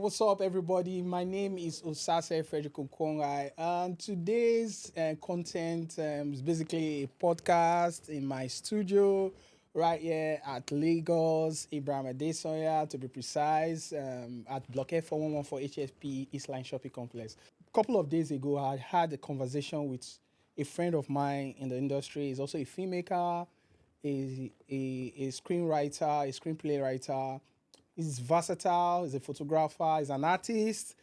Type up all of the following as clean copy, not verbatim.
what's up, everybody? My name is Osase Frederick Okongai, and today's content is basically a podcast in my studio right here at Lagos, Ibrahim Adesoya, to be precise, at Block F4114 HSP East Line Shopping Complex. A couple of days ago, I had a conversation with a friend of mine in the industry. He's also a filmmaker, a screenwriter, a screenplay writer. He's versatile, he's a photographer, he's an artist.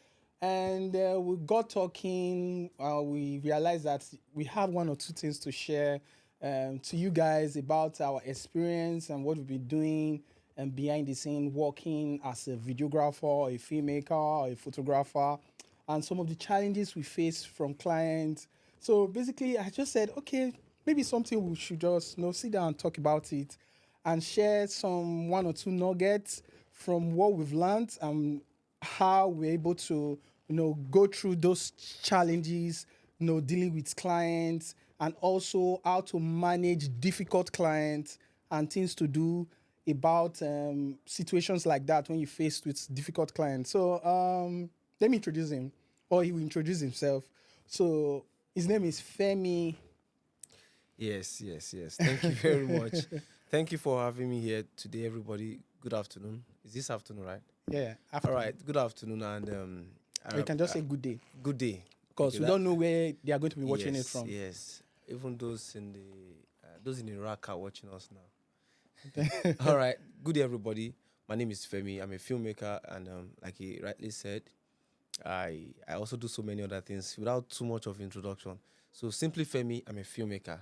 And we got talking, we realized that we had one or two things to share to you guys about our experience and what we've been doing and behind the scene working as a videographer, a filmmaker, a photographer, and some of the challenges we face from clients. So basically, I just said, okay, maybe something we should just sit down and talk about it and share some one or two nuggets from what we've learned and how we're able to, go through those challenges, dealing with clients, and also how to manage difficult clients and things to do about situations like that when you're faced with difficult clients. So let me introduce him, or he will introduce himself. So his name is Femi. Yes. Thank you very much. Thank you for having me here today, everybody. Good afternoon. Is this afternoon, right? Yeah. All right. Good afternoon, and you can just say good day. Good day. Because we don't know where they are going to be watching it from. Yes. Even those in Iraq are watching us now. All right. Good day, everybody. My name is Femi. I'm a filmmaker, and like he rightly said, I also do so many other things without too much of introduction. So simply Femi, I'm a filmmaker,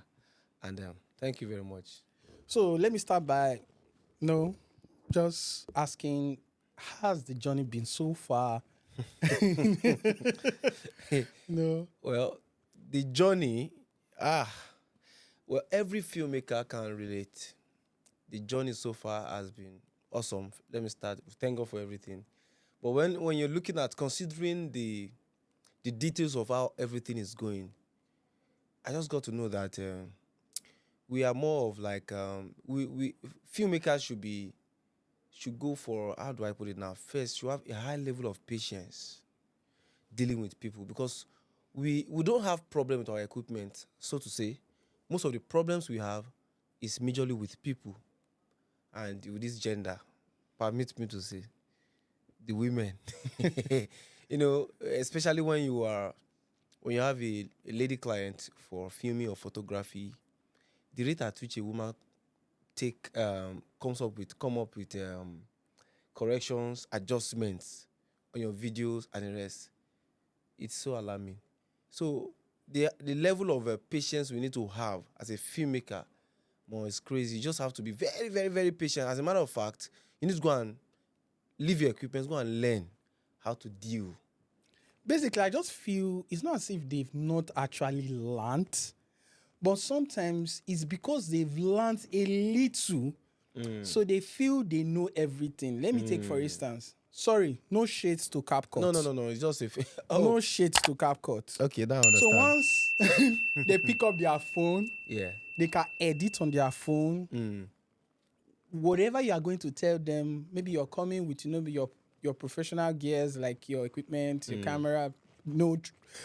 and thank you very much. So let me start by, just asking, how's the journey been so far? No. Well, the journey, every filmmaker can relate. The journey so far has been awesome. Let me start. Thank God for everything. But when you're looking at considering the details of how everything is going, I just got to know that we are more of like we filmmakers should go for, how do I put it now? First, you have a high level of patience dealing with people, because we don't have problem with our equipment, so to say. Most of the problems we have is majorly with people, and with this gender, permit me to say, the women. Especially when you have a lady client for filming or photography, the rate at which a woman come up with corrections, adjustments on your videos and the rest, it's so alarming. So the level of patience we need to have as a filmmaker, is crazy. You just have to be very, very, very patient. As a matter of fact, you need to go and leave your equipment, go and learn how to deal. Basically, I just feel it's not as if they've not actually learned, but sometimes it's because they've learned a little, so they feel they know everything. Let me take, for instance, no shades to CapCut. No. It's just No shades to CapCut. Okay, now I understand. So once they pick up their phone, they can edit on their phone. Whatever you are going to tell them, maybe you're coming with your professional gears, like your equipment, your camera,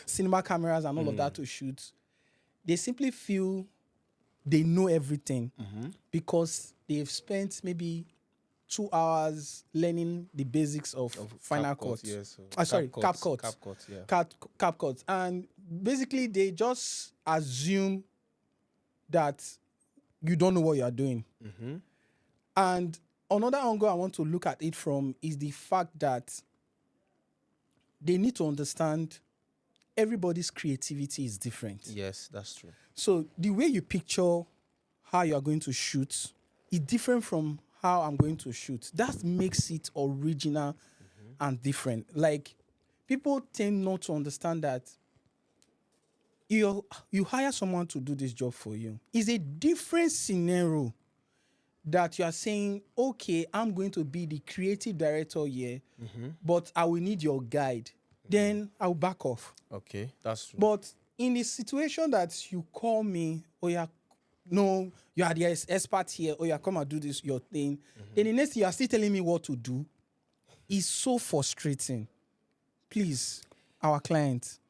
cinema cameras and all of that to shoot. They simply feel they know everything because they've spent maybe 2 hours learning the basics of Final Cut. Yes, CapCut. CapCut, yeah. CapCut. And basically, they just assume that you don't know what you are doing. And another angle I want to look at it from is the fact that they need to understand everybody's creativity is different. Yes, that's true. So the way you picture how you are going to shoot is different from how I'm going to shoot. That makes it original and different. Like, people tend not to understand that you hire someone to do this job for you. It's a different scenario that you are saying, okay, I'm going to be the creative director here, but I will need your guide. Then I'll back off. Okay, that's true. But in the situation that you call me, or you are the expert here, or you come and do this, your thing, then the next thing you are still telling me what to do. It's so frustrating. Please, our clients,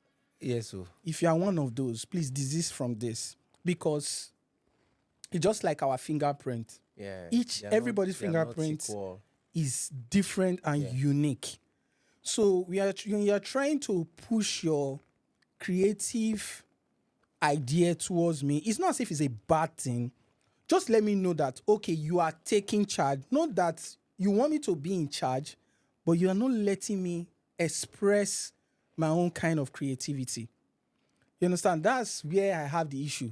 Yes, so if you are one of those, please desist from this because it's just like our fingerprint. yeah, Everybody's they are not fingerprint equal. is different and Yeah. unique. So when you are trying to push your creative idea towards me, it's not as if it's a bad thing. Just let me know that okay, you are taking charge. Not that you want me to be in charge, but you are not letting me express my own kind of creativity. You understand? That's where I have the issue.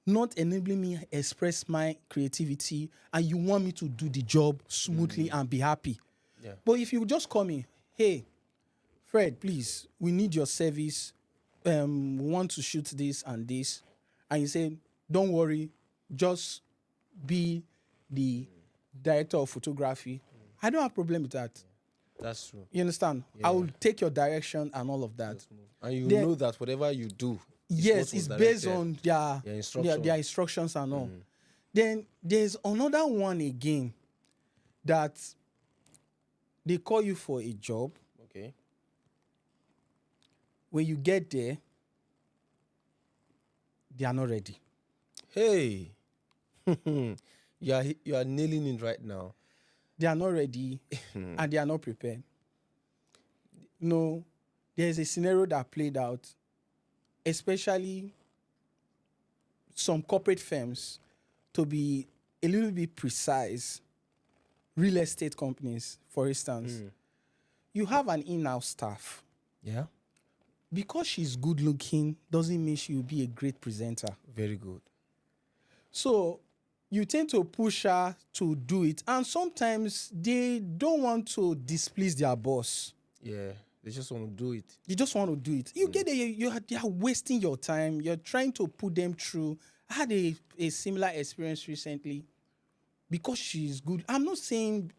Not enabling me express my creativity, and you want me to do the job smoothly and be happy. Yeah. But if you just call me, hey, Fred, please, we need your service. We want to shoot this and this. And you say, don't worry, just be the director of photography. I don't have a problem with that. That's true. You understand? I will take your direction and all of that. And you Then- know that whatever you do, is Yes, what was it's based directed. on their instructions and all. Then there's another one again that they call you for a job. Okay. When you get there, they are not ready. Hey, you are nailing it right now. They are not ready and they are not prepared. No, there's a scenario that played out, especially some corporate firms, to be a little bit precise. Real estate companies, for instance, you have an in-house staff. Yeah. Because she's good looking doesn't mean she will be a great presenter. Very good. So you tend to push her to do it. And sometimes they don't want to displease their boss. Yeah. They just want to do it. You just want to do it. You get there, they are wasting your time. You're trying to put them through. I had a similar experience recently because she's good. I'm not saying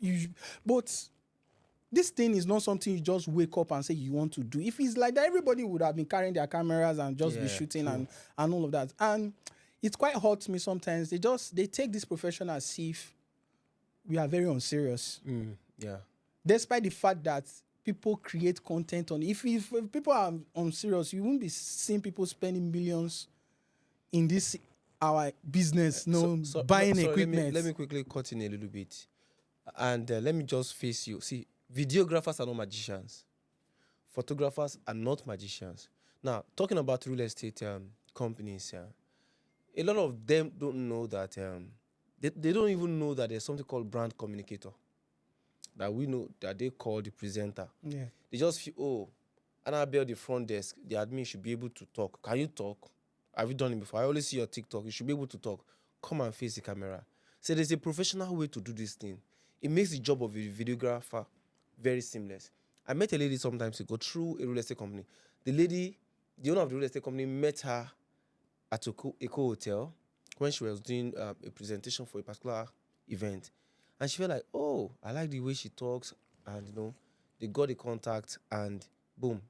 you, but this thing is not something you just wake up and say you want to do. If it's like that, everybody would have been carrying their cameras and just be shooting and all of that. And it's quite hard to me sometimes. They take this profession as if we are very unserious. Yeah. Despite the fact that people create content on it. If people are unserious, you won't be seeing people spending millions in this our business, buying equipment. Let me quickly cut in a little bit. And let me just face you. See, videographers are not magicians. Photographers are not magicians. Now, talking about real estate companies, a lot of them don't know that, they don't even know that there's something called brand communicator that we know that they call the presenter. Yeah. They just feel, oh, Annabelle, the front desk, the admin should be able to talk. Can you talk? Have you done it before? I always see your TikTok. You should be able to talk. Come and face the camera. So there's a professional way to do this thing. It makes the job of a videographer very seamless. I met a lady sometimes ago through a real estate company. The owner of the real estate company met her at Eco Hotel when she was doing a presentation for a particular event. And she felt like, oh, I like the way she talks. And, they got the contact and boom,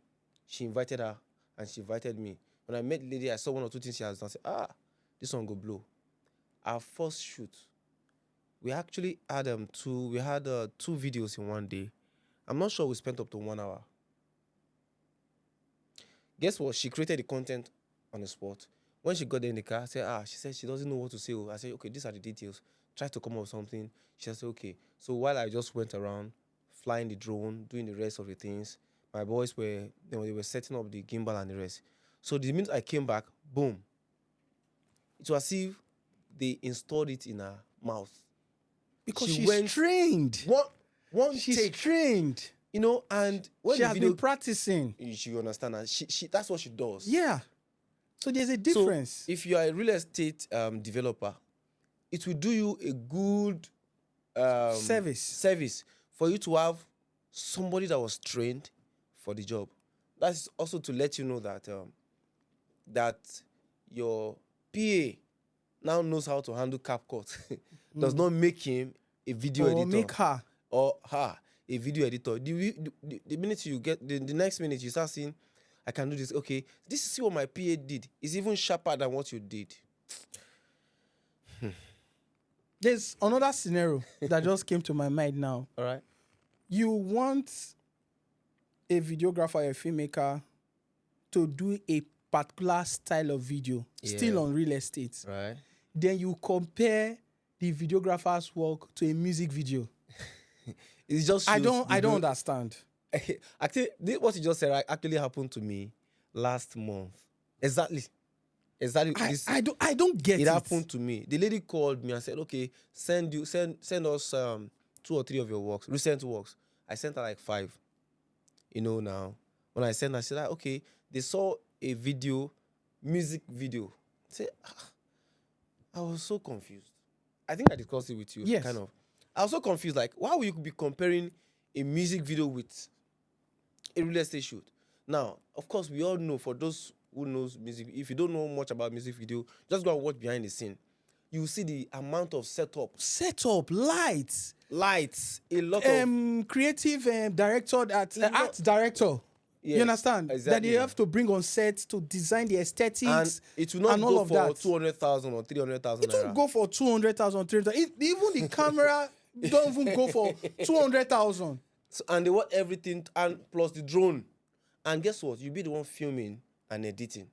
she invited her and she invited me. When I met the lady, I saw one or two things she has done. I said, this one go blow. Our first shoot, we actually had two videos in one day. I'm not sure we spent up to 1 hour. Guess what? She created the content on the spot. When she got there in the car, she said she doesn't know what to say. I said, okay, these are the details. Try to come up with something. She said, okay. So while I just went around flying the drone, doing the rest of the things, my boys they were setting up the gimbal and the rest. So the minute I came back, boom. It was as if they installed it in her mouth. Because she's trained. She's take. Trained. And when she has been practicing. You understand that she that's what she does. Yeah. So there's a difference. So if you are a real estate developer, it will do you a good service for you to have somebody that was trained for the job. That's also to let you know that that your PA now knows how to handle CapCut. Does not make him a video editor. Or make her. Or her a video editor. The minute you get, the next minute you start seeing, I can do this. Okay, this is what my PA did. It's even sharper than what you did. There's another scenario that just came to my mind now. All right. you want a videographer, a filmmaker to do a particular style of video, still Yeah. on real estate. Right. Then you compare the videographer's work to a music video. It just I shows don't understand. Actually, what you just said actually happened to me last month. Exactly. Exactly. This I don't get it it. happened to me. The lady called me and said, "Okay, send us 2 or 3 of your works, recent works." I sent her like 5. Now when I sent her, she said, "Okay." They saw a video, music video. Say, I was so confused. I think I discussed it with you, kind Yes. of. I was so confused. Like, why would you be comparing a music video with a real estate shoot? Now, of course, we all know, for those who knows music, if you don't know much about music video, just go and watch behind the scene. You will see the amount of Setup, lights, lights, a lot of creative director, art director. You yes, understand that they exactly. have to bring on set to design the And aesthetics it will not and all go of for that. 200,000 or 300,000 It won't naira. go for 200,000, 300,000. Even the camera don't even go for 200,000. So, and they want everything, and plus the drone. And guess what? You'll be the one filming and editing.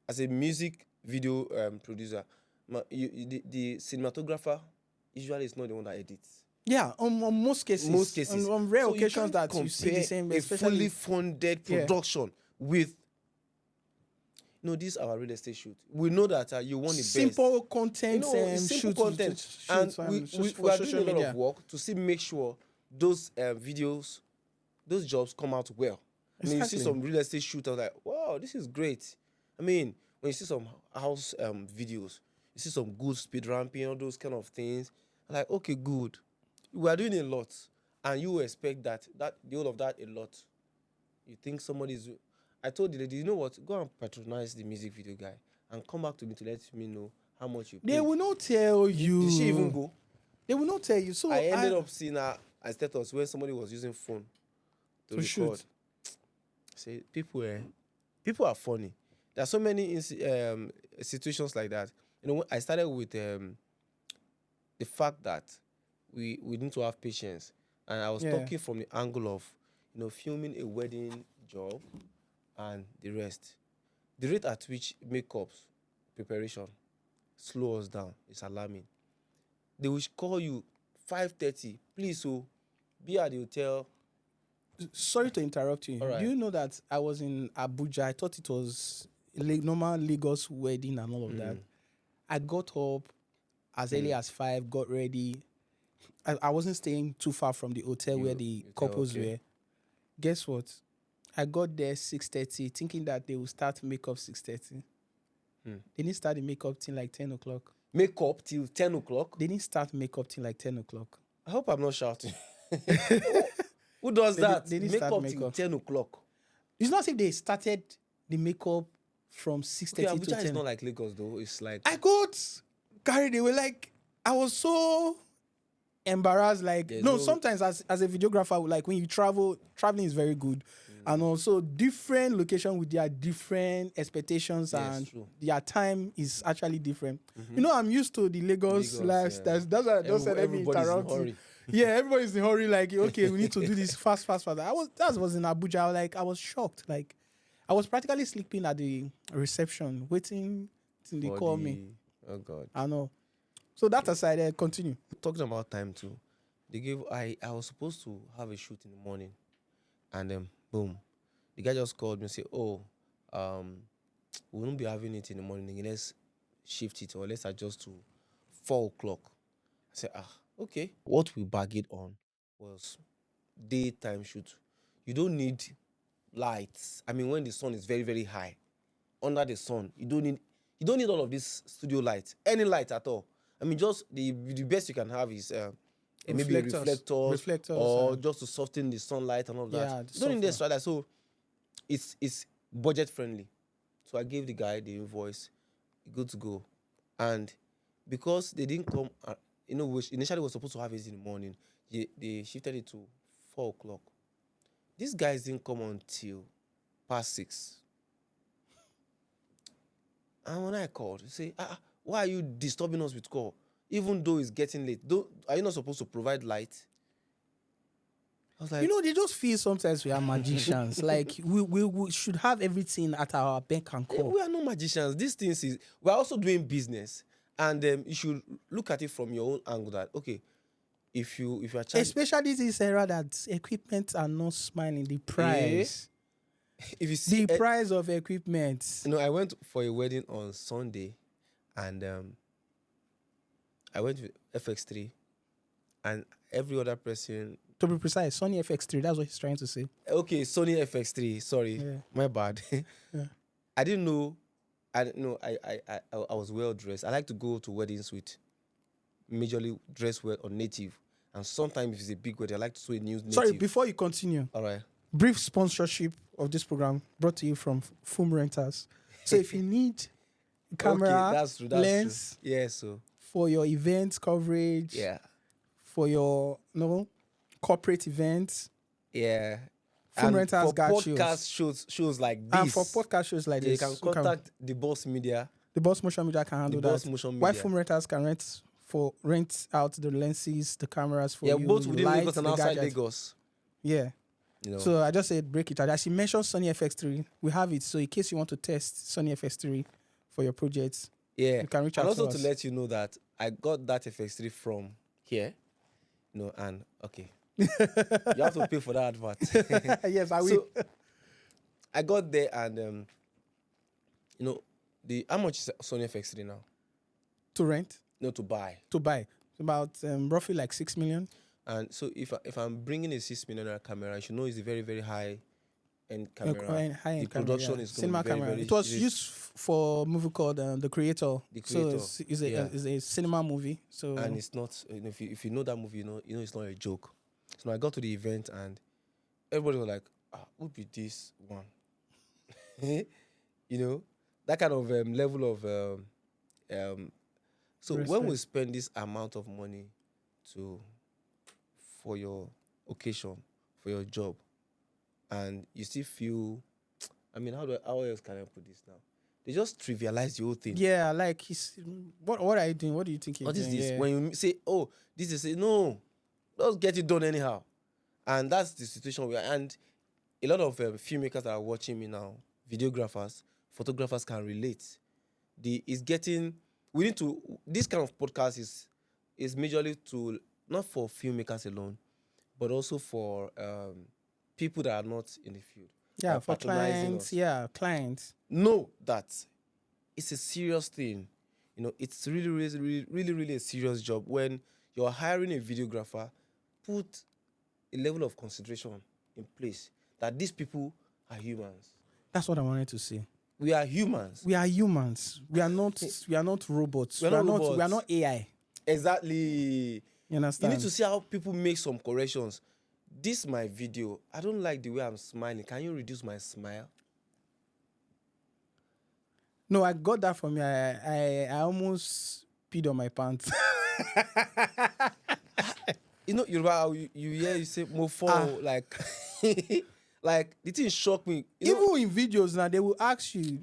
As a music video producer, the cinematographer usually is not the one that edits. Yeah, on most cases. Most cases. On rare So occasions you that can't you see the same, compare a especially fully funded production with. No, this is our real estate shoot. We know that you want the simple best. content Simple content. shoots, And we for are doing social a lot media. of work to make sure those videos, those jobs come out well. I mean, you see Exactly. some real estate shooters like, wow, this is great. I mean, when you see some house videos, you see some good speed ramping, all those kind of things. Like, okay, good. We are doing a lot, and you expect that the whole of that a lot. You think somebody's. I told the lady, you know what? Go and patronize the music video guy, and come back to me to let me know how much you They paid. will not tell you. Did she even go? They will not tell you. So I ended up seeing her status when somebody was using phone to record. shoot. Say people are funny. There are so many situations like that. I started with the fact that we need to have patience, and I was talking from the angle of filming a wedding job and the rest. The rate at which makeups preparation slow us down is alarming. They will call you 5:30. Please, be at the hotel. Sorry to interrupt you. All right. Do you know that I was in Abuja? I thought it was normal Lagos wedding and all of that. I got up as early as 5, got ready. I wasn't staying too far from the hotel where the couples were. Guess what? I got there 6:30, thinking that they will start makeup 6:30. They didn't start the makeup till like 10 o'clock. Makeup till 10 o'clock? They didn't start makeup till like 10 o'clock. I hope I'm not shouting. Who does that? They didn't start till 10 o'clock. It's not as if they started the makeup from 6:30 to 10. Abuja is not like Lagos though. It's like I got carried away. Like, I was so embarrassed. Like, sometimes as a videographer, like when you traveling is very good. And also different location with their different expectations, and true. their time is actually different. I'm used to the Lagos lifestyle. That's why I just said let me interrupt you. Yeah, everybody's in a hurry. Like, okay, we need to do this fast. That was in Abuja. I was shocked. Like, I was practically sleeping at the reception, waiting till they call me. Oh God. I know. So that aside, continue. Talking about time too. I was supposed to have a shoot in the morning, and then boom, the guy just called me and said, "Oh, we won't be having it in the morning. Let's shift it, or let's adjust to 4 o'clock." I said, okay. What we bargained on was daytime shoot. You don't need lights. I mean, when the sun is very, very high, under the sun, you don't need all of this studio lights, any light at all. I mean, just the best you can have is maybe reflectors, or just to soften the sunlight and all of that. You don't need extra light, so it's budget friendly. So I gave the guy the invoice, good to go. And because they didn't come, which initially was supposed to have it in the morning, they shifted it to 4 o'clock. These guys didn't come until past 6. And when I called, they say, why are you disturbing us with call? Even though it's getting late. Are you not supposed to provide light? was like, They just feel sometimes we are magicians. Like we should have everything at our beck and call. we are not magicians. These things is we're also doing business, and you should look at it from your own angle. That okay, if you are charging, Especially this era that equipment are not smiling. The price, if you see, the price of equipment. I went for a wedding on Sunday, and I went with FX3, and every other person. To be precise, Sony FX3. That's what he's trying to say. Okay, Sony FX3. Sorry, Yeah. my bad. Yeah. I didn't know. I didn't know. I was well dressed. I like to go to weddings with majorly dressed well or native, and sometimes if it's a big wedding, I like to sew a new native. Sorry, before you continue, All right. brief sponsorship of this program brought to you from Foom Renters. So if you need a camera, Okay, that's true. That's lens true. Yeah. So for your event coverage, yeah, for your corporate events, yeah. Foom And Renters for got podcast shows like this, and for podcast shows like yeah, you this, can contact the Boss Media. the Boss Motion Media can handle The Boss that. Motion Why Media. Foom Renters can rent out the lenses, the cameras for Yeah, you, both the within lights, Lagos and the outside gadgets. Lagos. Yeah. You know. So I just said break it out. As you mentioned Sony FX3, we have it. So in case you want to test Sony FX3 for your projects, yeah, you can reach and out also to to us. let you know that I got that FX3 from here. And okay, you have to pay for that advert. Yes, I will. So I got there, and the how much is Sony FX3 now? To rent, No, to buy. to buy. It's about roughly like 6 million. And so if I'm bringing a $6 million camera, I should know it's a very very high end camera. High-end The camera, production yeah. is going to cinema be very, camera. very. It was used for a movie called The Creator. The So Creator, it's a, yeah. it's a cinema movie. So And it's not. If you know that movie, you know it's not a joke. So I got to the event, and everybody was like, "Who be this one?" That kind of level of So when we Respect. spend this amount of money for your occasion, for your job, and you still feel, I mean, how else can I put this now? They just trivialize the whole thing. yeah, like what are you doing? What do you think you're What is doing? this? Yeah. When you say, "Oh, this is it," no, just get it done anyhow, and that's the situation we are. And a lot of filmmakers that are watching me now, videographers, photographers can relate. We need to. This kind of podcast is majorly to not for filmmakers alone, but also for people that are not in the field. Yeah, for patronizing clients. us. Yeah, clients. Know that it's a serious thing. It's really, really, really, really, really a serious job. When you're hiring a videographer, put a level of consideration in place that these people are humans. That's what I wanted to say. We are humans. We are humans. We are not robots. We are not We are robots. not AI. Exactly. You You understand? need to see how people make some corrections. This my video. I don't like the way I'm smiling. Can you reduce my smile? No, I got that from you. I almost peed on my pants. Yoruba, how you hear you say mofo, Ah. like like the thing shocked me. You know, Even in videos now, they will ask you.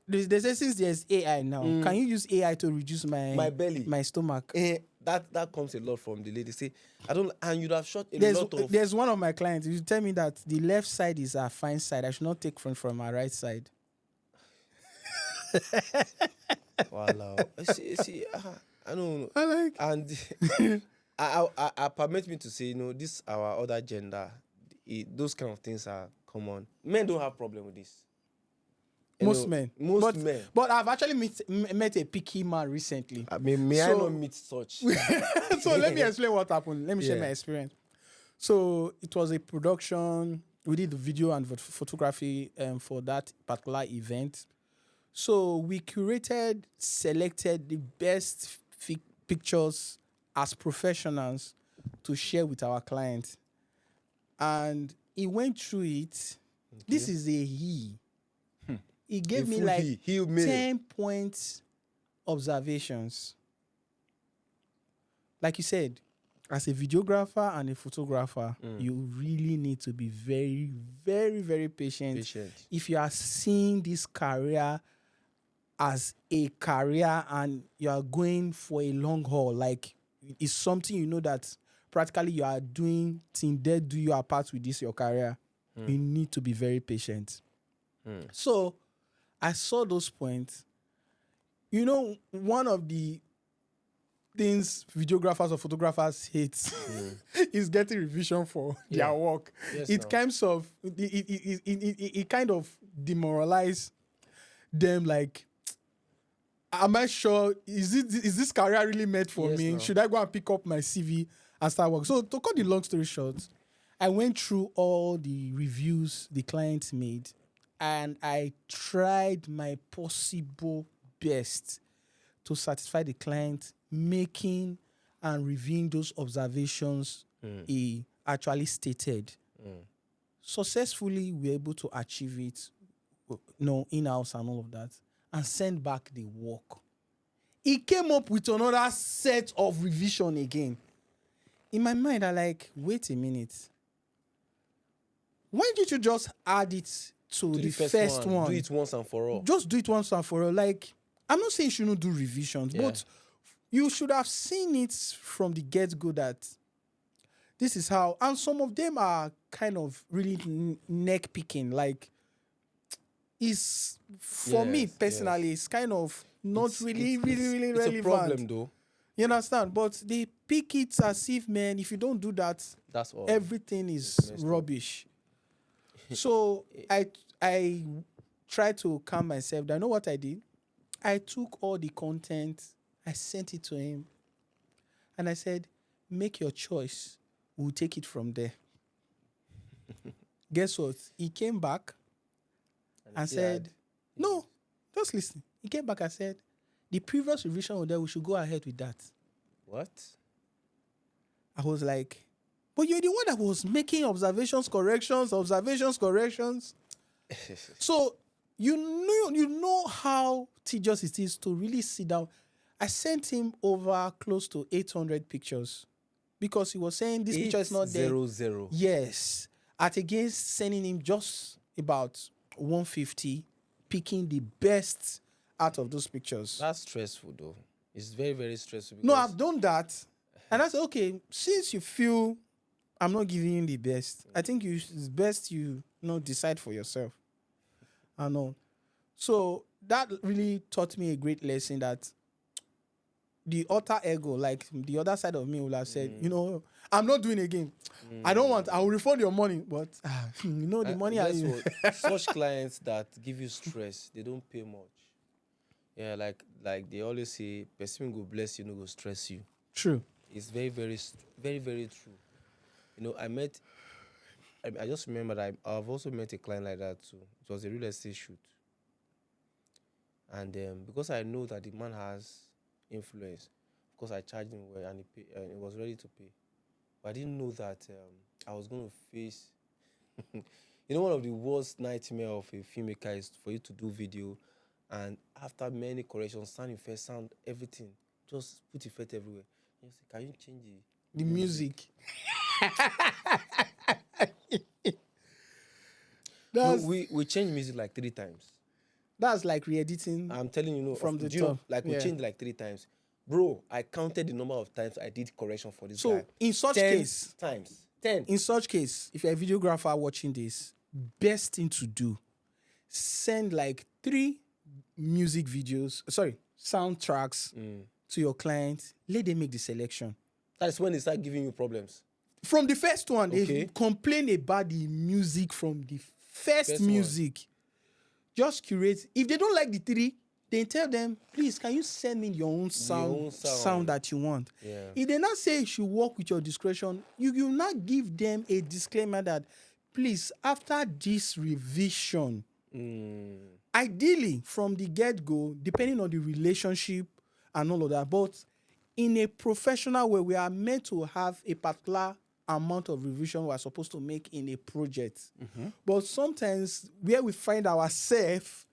They say since there's AI now, can you use AI to reduce my belly. my stomach? That comes a lot from the lady. Say, I don't, and you'd have shot a There's lot of. there's one of my clients. You tell me that the left side is a fine side. I should not take from my right side. Wow. See, I don't know. I like. And I permit me to say, this our other gender. Those kind of things are common. Men don't have problem with this. Most men. Most men. But I've actually met a picky man recently. I mean, may I So- not meet such? So let me explain what happened. Let me share Yeah. my experience. So it was a production. We did the video and photography for that particular event. So we selected the best pictures as professionals to share with our clients. And he went through it. This is a he. He gave me full like he male. 10 points observations. Like you said, as a videographer and a photographer, you really need to be very, very, very patient. If you are seeing this career as a career and you are going for a long haul, like it's something that practically you are doing till death do you apart with this your career, you need to be very patient. So I saw those points. You know, one of the things videographers or photographers hate is getting revision for Yeah. their work. Yes, It now. it kind of demoralize them. Like, am I sure? Is this career really meant for Yes, me? now. Should I go and pick up my CV and start work? So to cut the long story short, I went through all the reviews the clients made, and I tried my possible best to satisfy the client, making and reviewing those observations he actually stated. Successfully, we were able to achieve it, in-house and all of that, and send back the work. He came up with another set of revision again. In my mind, I like, wait a minute. Why did you just add it to the first one? Do it once and for all. Just do it once and for all. Like, I'm not saying you shouldn't do revisions, but you should have seen it from the get-go that this is how. And some of them are kind of really neck picking. Like, is for me personally, it's kind of not really it's relevant. a problem, though. You understand? But they pick it as if, man, if you don't do that, That's all. everything is rubbish. So I tried to calm myself down. You know what I did? I took all the content, I sent it to him, and I said, make your choice. We'll take it from there. Guess what? He came back and said, no, just listen. He came back and said, the previous revision was there, we should go ahead with that. What? I was like, but you're the one that was making observations, corrections. So you know how tedious it is to really sit down. I sent him over close to 800 pictures because he was saying this picture is not there. 800. Yes. At against sending him just about 150, picking the best out of those pictures. That's stressful, though. It's very, very stressful. No, I've done that. And I said, okay, since you feel I'm not giving you the best, I think it's best you decide for yourself. I know. So that really taught me a great lesson that the alter ego, like the other side of me, will have said, I'm not doing it again. I will refund your money, but the money such clients that give you stress, they don't pay much. Yeah, like they always say, person go bless you, no go stress you. True. It's very, very, very, very true. I just remember that I've also met a client like that too. It was a real estate shoot. And because I know that the man has influence, of course I charged him well and he was ready to pay. But I didn't know that I was going to face... one of the worst nightmare of a filmmaker is for you to do video and after many corrections, sound effects, sound everything, just put effect everywhere. And you say, can you change the music? We changed music like 3 times. That's like re-editing. I'm telling you, from the top. We changed like 3 times. Bro, I counted the number of times I did correction for this guy. So in such 10 case, times. 10. In such case, if you're a videographer watching this, best thing to do, send like 3 music videos, soundtracks to your client. Let them make the selection. That's when they start giving you problems. From the first one, they complain about the music from the first music. Just curate. If they don't like the 3, then tell them, please, can you send me your own sound that you want? Yeah. If they not say you should work with your discretion, you will not give them a disclaimer that, please, after this revision, ideally from the get-go, depending on the relationship and all of that, but in a professional way, we are meant to have a particular amount of revision we are supposed to make in a project. But sometimes where we find ourselves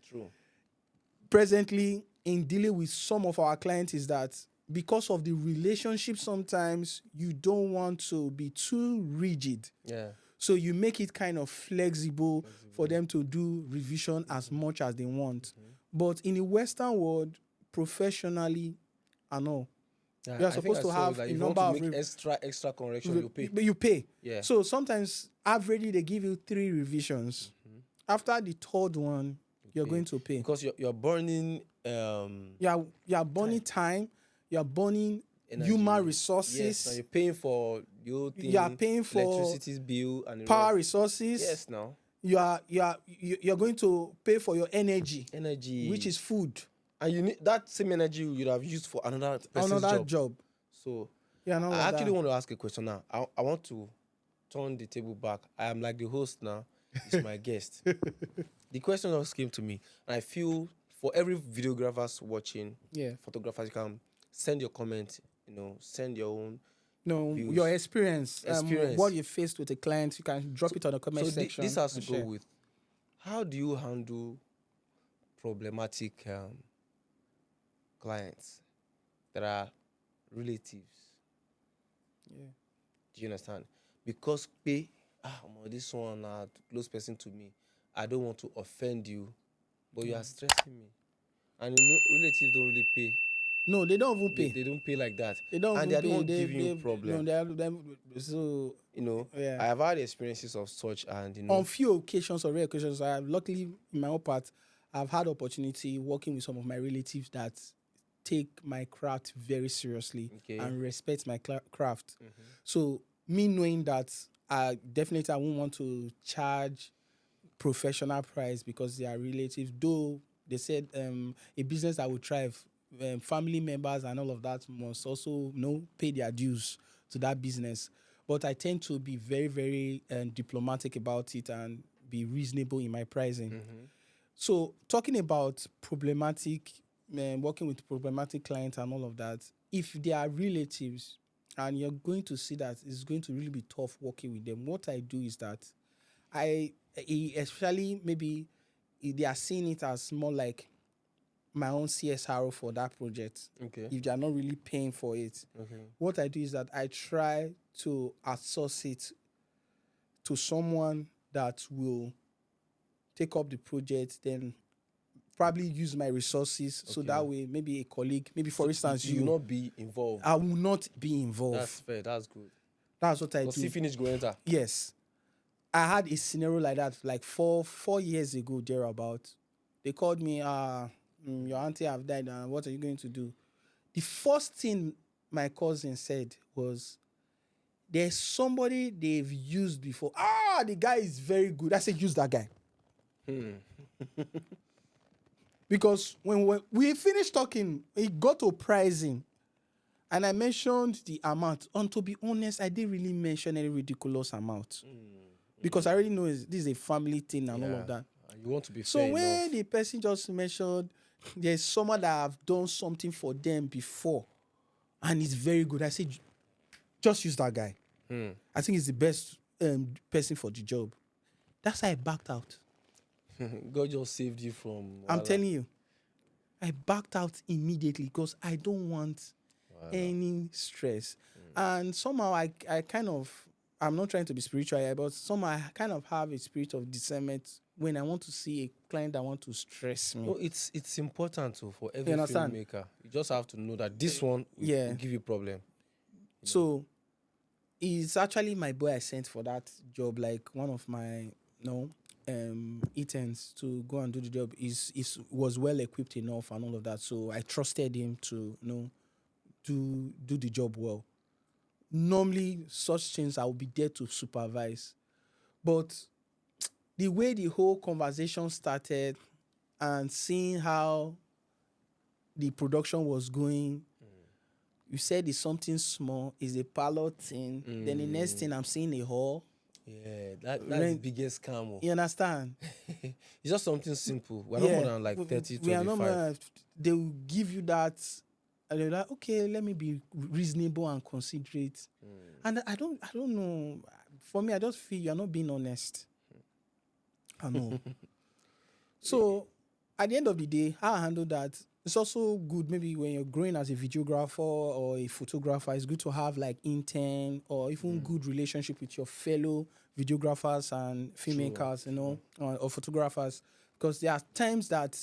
presently in dealing with some of our clients is that because of the relationship, sometimes you don't want to be too rigid. Yeah. So you make it kind of flexible for them to do revision as much as they want. But in the Western world, professionally, I know Yeah, You are I think supposed I to saw it. have Like a if you want number to of make extra correction, you pay. but you pay. Yeah. So sometimes averagely they give you 3 revisions. After the third one, you're Pay. going to pay. Because you're burning You are burning time. You are burning energy. human Yes, now resources. you're paying for the whole You are thing, paying for electricity bill and the power rest. resources. Yes, now You're going to pay for your energy, which energy, is food. and you need that same energy you'd have used for another person's Another job. job. So Yeah, and all I of actually that. want to ask a question now. I want to turn the table back. I am like the host now. It's my guest. The question just came to me, and I feel for every videographers watching, Yeah. photographers, you can send your comment. Send your own No, views, your experience, experience. what you faced with a client, you can drop it on the comment So section. this has to and go share. with how do you handle problematic clients that are relatives? Yeah. Do you understand? Because this one close person to me. I don't want to offend you, but you are stressing me. And relatives don't really pay. No, they don't even They, pay. they don't pay like that. They don't And even they are the pay. one giving you problem. No, they are them. So yeah. I have had experiences of such, and On few occasions or rare occasions, I have luckily in my own part, I've had opportunity working with some of my relatives that take my craft very seriously Okay. and respect my craft. So me knowing that I won't want to charge professional price because they are relatives. Though they said a business that will thrive, family members and all of that must also pay their dues to that business. But I tend to be very, very diplomatic about it and be reasonable in my pricing. So talking about problematic, working with problematic clients and all of that, if they are relatives and you're going to see that it's going to really be tough working with them, what I do is that especially maybe if they are seeing it as more like my own CSR for that project. Okay. If they are not really paying for it, what I do is that I try to outsource it to someone that will take up the project, then probably use my resources. So that way, maybe a colleague, maybe for instance, you will not be involved. I will not be involved. That's fair. That's good. That's what I Because do. he finished going enter. Yes. I had a scenario like that like 4 years ago, thereabout. They called me, your auntie have died, and what are you going to do? The first thing my cousin said was, there's somebody they've used before. The guy is very good. I said, use that guy. Because when we finished talking, it got to pricing. And I mentioned the amount. And to be honest, I didn't really mention any ridiculous amount. Because I already know this is a family thing and all of that. You want to be So fair when enough. the person just mentioned there's someone that have done something for them before and it's very good, I said, just use that guy. I think he's the best person for the job. That's how I backed out. God just saved you from. I'm telling you, I backed out immediately because I don't want any stress. And somehow I kind of, I'm not trying to be spiritual here, but somehow I kind of have a spirit of discernment when I want to see a client that want to stress me. No, it's important for every You understand? filmmaker. You just have to know that this one will give you problem. So it's actually my boy I sent for that job, like one of my interns to go and do the job was well equipped enough and all of that. So I trusted him to do the job well. Normally such things I will be there to supervise. But the way the whole conversation started and seeing how the production was going, you said it's something small, it's a parlor thing. Then the next thing I'm seeing a hall. Yeah, that's the biggest scam. You understand? It's just something simple. We're not more than like 30, we are 25. not more, they will give you that, and they're like, okay, let me be reasonable and considerate. And I don't know. For me, I just feel you're not being honest. I know. So at the end of the day, how I handle that, it's also good maybe when you're growing as a videographer or a photographer, it's good to have like intern or even good relationship with your fellow videographers and filmmakers, or photographers. Because there are times that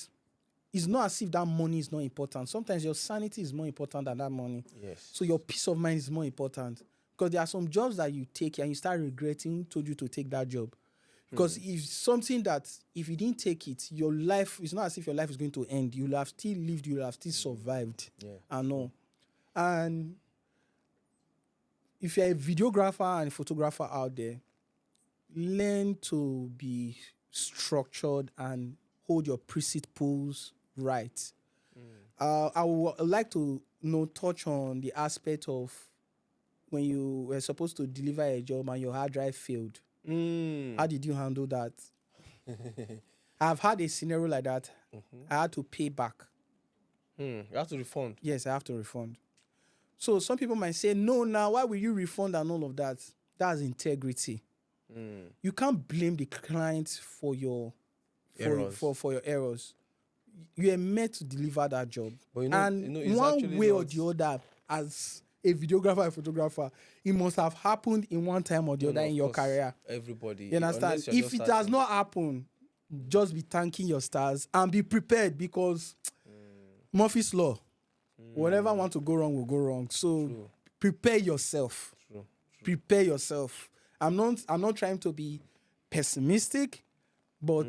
it's not as if that money is not important. Sometimes your sanity is more important than that money. Yes. So your peace of mind is more important. Because there are some jobs that you take and you start regretting who told you to take that job. Because if something that if you didn't take it, your life, it's not as if your life is going to end. You'll have still lived, you'll have still survived. Yeah. I know. And if you're a videographer and a photographer out there, learn to be structured and hold your principles right. I would like to touch on the aspect of when you were supposed to deliver a job and your hard drive failed. How did you handle that? I've had a scenario like that. I had to pay back. You have to refund. Yes, I have to refund. So some people might say, no, now why will you refund and all of that? That's integrity. You can't blame the client for your Errors. for your errors. You are meant to deliver that job. But and it's one actually way or not- the other, as a videographer and photographer, it must have happened in one time or the other of in your course, career. Everybody. You understand? Unless you're If just it has starting. not happened, just be thanking your stars and be prepared because Murphy's Law, whatever want to go wrong will go wrong. So True. prepare yourself. True. Prepare yourself. I'm not trying to be pessimistic, but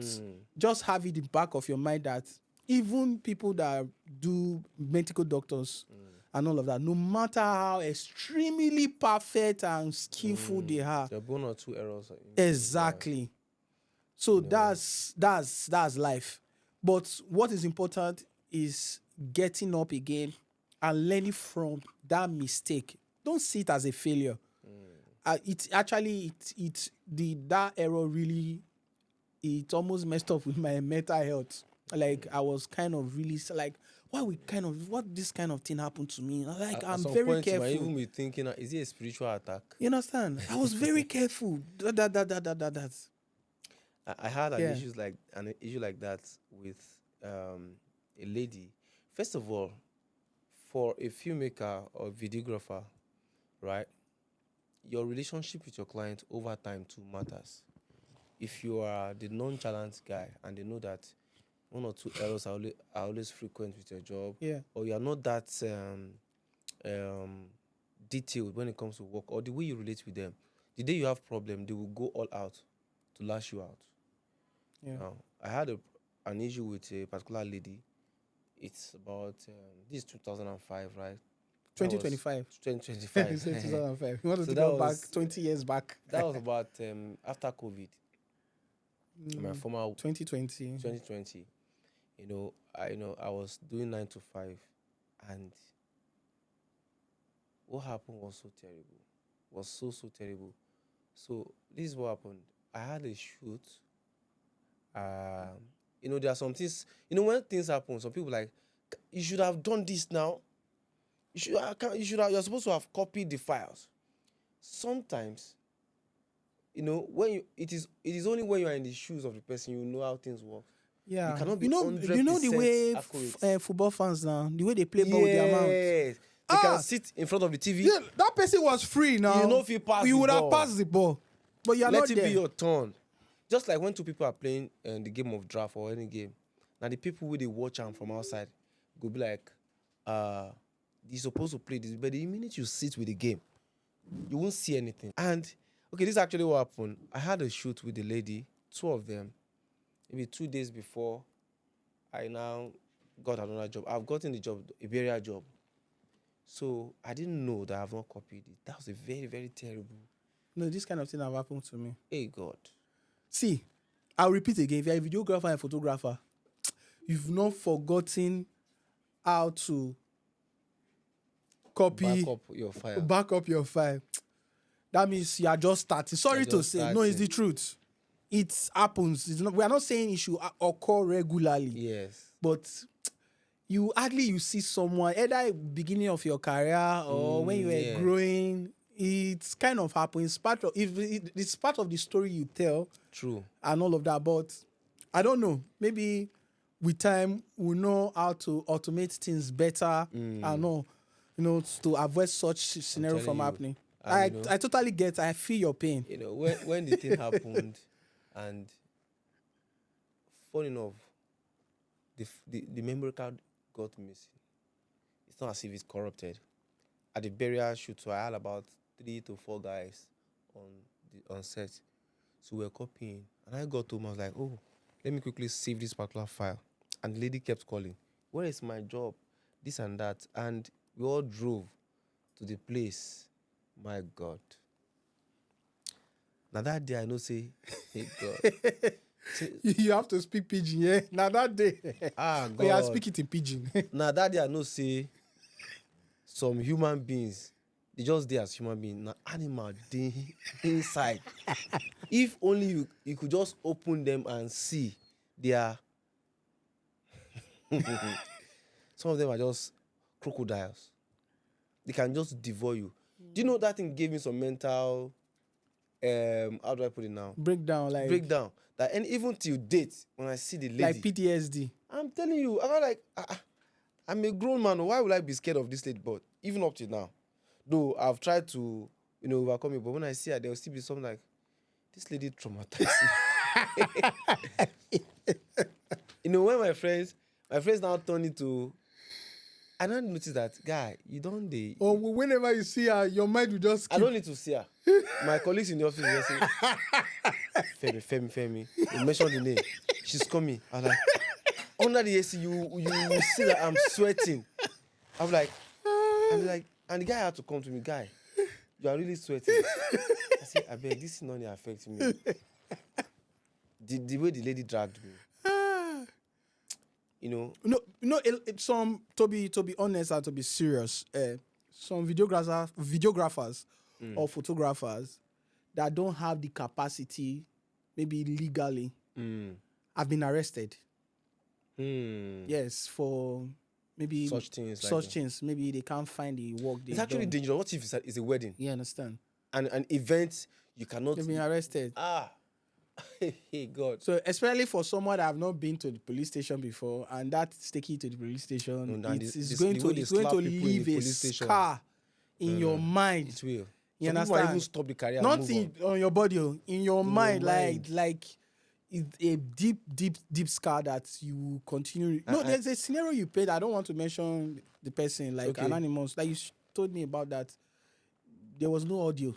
just have it in the back of your mind that even people that do medical doctors and all of that, no matter how extremely perfect and skillful they are, There are one or two errors. exactly. So that's life. But what is important is getting up again and learning from that mistake. Don't see it as a failure. That error really, it almost messed up with my mental health. Like I was kind of really like, what this kind of thing happened to me? Like At I'm some very point, you might careful. even be thinking, is it a spiritual attack? You understand? I was very careful. That. I had an Yeah. issue like that with a lady. First of all, for a filmmaker or videographer, right, your relationship with your client over time too matters. If you are the nonchalant guy and they know that one or two errors are always frequent with your job, Yeah. or you are not that detailed when it comes to work, or the way you relate with them, the day you have problem, they will go all out to lash you out. Yeah. Now, I had an issue with a particular lady. It's about this is 2005, right? That was 2025. 2025. You said 2005. You want to So take that us back was 20 years back. that was about after COVID. My former 2020. 2020. I was doing 9 to 5, and what happened was so terrible. Was so terrible. So this is what happened. I had a shoot. There are some things. When things happen, some people like, you should have done this now. You're supposed to have copied the files. Sometimes, it is only when you are in the shoes of the person you know how things work. Yeah. You cannot be you know the 100% way accurate. football fans now, the way they play ball with their mouth. Yes. They can sit in front of the TV. Yeah, that person was free now. You know if you pass you the would have ball. passed the ball. But you're Let not it there. be your turn. Just like when two people are playing the game of draft or any game. Now the people who they watch them from outside go be like, you're supposed to play this, but the minute you sit with the game, you won't see anything. And okay, this is actually what happened. I had a shoot with the lady, two of them, maybe 2 days before I now got another job. I've gotten the job, a burial job. So I didn't know that I've not copied it. That was a very, very terrible. No, this kind of thing have happened to me. Hey God. See, I'll repeat again. If you're a videographer and photographer, you've not forgotten how to copy, Back up your file. That means you are just starting. Sorry to just say, no, starting. it's the truth. It happens. We are not saying it should occur regularly. Yes. But you see someone either beginning of your career or when you were growing. It's kind of happens. It's part of the story you tell. True. And all of that. But I don't know. Maybe with time we'll know how to automate things better and all, to avoid such scenario from happening. I totally get. I feel your pain. When the thing happened, and funny enough, the memory card got missing. It's not as if it's corrupted. At the burial shoot, so I had about 3 to 4 guys on on set. So we were copying. And I got home, I was like, oh, let me quickly save this particular file. And the lady kept calling, where is my job? This and that. And we all drove to the place. My God. Now that day I know say, hey God. Say, You have to speak pidgin, yeah? Now that day. God. But yeah, speak it in pidgin. Now that day I know say some human beings, they just there as human beings. Now animal they inside. If only you could just open them and see they are some of them are just crocodiles. They can just devour you. Do you know that thing gave me some mental how do I put it now? Breakdown, like That, and even till date, when I see the lady, like PTSD. I'm telling you, I'm like, I'm a grown man. Why would I be scared of this lady? But even up to now, though I've tried to, overcome it, but when I see her, there will still be something like, this lady traumatized me. When my friends now turn into, I don't notice that, guy, you don't they. Or whenever you see her, your mind will just skip. I don't need to see her. My colleagues in the office will say, Femi. You mentioned the name. She's coming. I'm like, under the AC, you will see that I'm sweating. I'm like, and the guy had to come to me, guy, you are really sweating. I said, I beg, this is not affecting me. The way the lady dragged me. Some to be honest and to be serious, some videographers or photographers that don't have the capacity, maybe legally, have been arrested. Yes, for maybe such things. Maybe they can't find the work. It's actually dangerous. What if it's a wedding? You understand? And an event you cannot. They've been arrested. Hey God. So especially for someone that have not been to the police station before, and that's taking you to the police station, it's going to leave a scar in your mind. It will. You Some understand? people might even stop the career. Not and move on your body, in your mind, like it's a deep scar that you continue. No, there's a scenario you played. I don't want to mention the person, like Anonymous. Like you told me about that. There was no audio.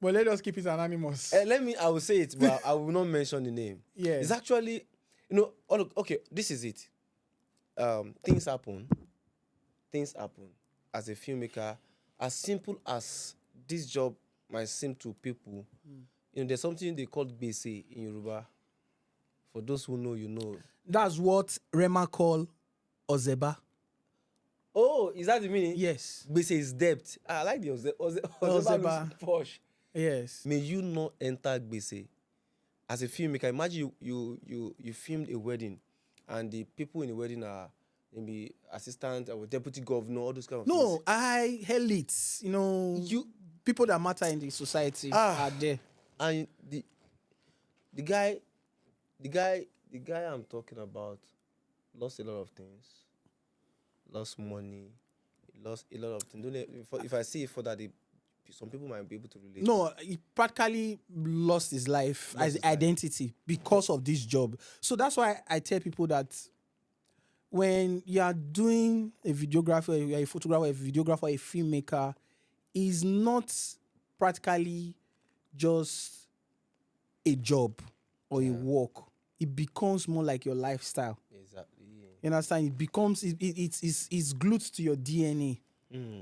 But let us keep it anonymous. I will say it, but I will not mention the name. Yeah. It's actually, okay, this is it. Things happen. As a filmmaker, as simple as this job might seem to people, there's something they call gbese in Yoruba. For those who know, you know. That's what Rema call Ozeba. Oh, is that the meaning? Yes. Gbese is debt. I like the Ozeba looks posh. Yes. May you not enter gbese. As a filmmaker, imagine you filmed a wedding, and the people in the wedding are maybe assistant or deputy governor, all those kind of things. No, elites, people that matter in the society are there. And the guy I'm talking about lost a lot of things. Lost money, lost a lot of things. If I see it for that, some people might be able to relate. No, he practically lost his life as identity because of this job. So that's why I tell people that when you are doing a videographer, you are a photographer, a videographer, a filmmaker, is not practically just a job or a work. It becomes more like your lifestyle. Exactly. Yeah. You understand? It becomes it's glued to your DNA.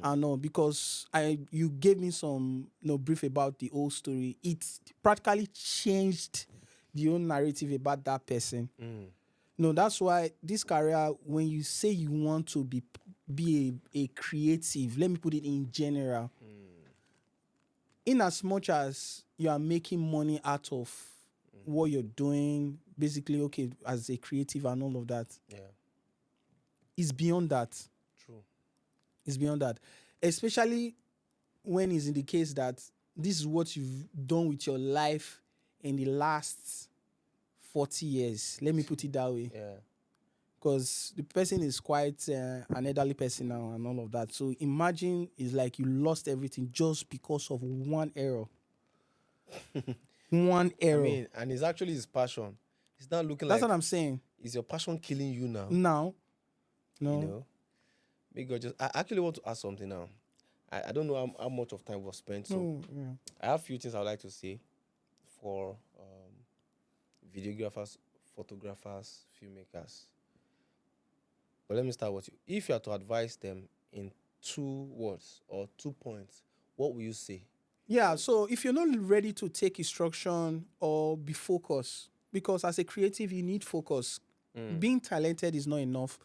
I know, because you gave me some brief about the whole story. It practically changed the whole narrative about that person. No, that's why this career, when you say you want to be a creative, let me put it in general, in as much as you are making money out of what you're doing, basically, okay, as a creative and all of that, it's beyond that. True. It's beyond that. Especially when it's in the case that this is what you've done with your life in the last 40 years. Let me put it that way. Yeah. Because the person is quite an elderly person now and all of that. So imagine it's like you lost everything just because of one error. One error. And it's actually his passion. It's not looking That's like what I'm saying. is your passion killing you now? Now, You no. know, may God just. I actually want to ask something now. I don't know how much of time was spent, so No, yeah. I have a few things I would like to say for videographers, photographers, filmmakers. But let me start with you. If you are to advise them in 2 words or 2 points, what will you say? Yeah, so if you're not ready to take instruction or be focused, because as a creative, you need focus. Being talented is not enough.